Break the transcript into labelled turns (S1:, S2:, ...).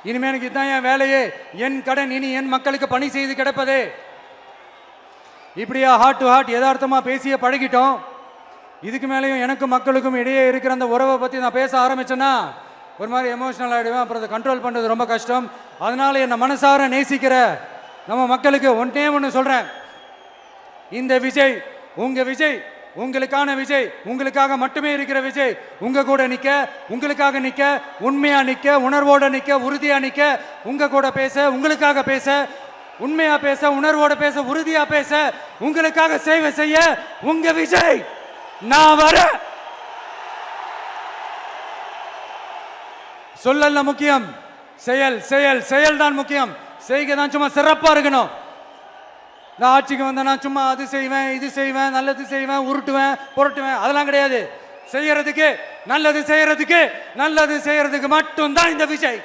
S1: இனிமே எனக்கு இதுதான் என் வேலையே, என் கடன் இனி என் மக்களுக்கு பணி செய்து கிடப்பதே. இப்படியா ஹார்ட் டு ஹார்ட் யதார்த்தமா பேசிய பழகிட்டோம். இதுக்கு மேலேயும் எனக்கும் மக்களுக்கும் இடையே இருக்கிற அந்த உறவை பற்றி நான் பேச ஆரம்பிச்சேன்னா ஒரு மாதிரி எமோஷனல் ஆகிடுவேன். அப்புறம் அதை கண்ட்ரோல் பண்ணுறது ரொம்ப கஷ்டம். அதனால என்னை மனசார நேசிக்கிற நம்ம மக்களுக்கு ஒன்றே ஒன்று சொல்கிறேன். இந்த விஜய் உங்க விஜய், உங்களுக்கான விஜய், உங்களுக்காக மட்டுமே இருக்கிற விஜய். உங்க கூட நிற்க, உங்களுக்காக நிற்க, உண்மையா நிற்க, உணர்வோட நிற்க, உறுதியா நிற்க, உங்க கூட பேச, உங்களுக்காக பேச, உண்மையா பேச, உணர்வோட பேச, உறுதியா பேச, உங்களுக்காக சேவை செய்ய உங்க விஜய் நான் வர. சொல்லல முக்கியம், செயல் செயல் செயல் தான் முக்கியம். செய்கை தான் சும்மா சிறப்பா இருக்கணும். நான் ஆட்சிக்கு வந்தேன்னா சும்மா அது செய்வேன், இது செய்வேன், நல்லது செய்வேன், உருட்டுவேன், புரட்டுவேன், அதெல்லாம் கிடையாது. செய்யறதுக்கு நல்லது செய்யறதுக்கு நல்லது செய்யறதுக்கு மட்டும்தான் இந்த விஜய்.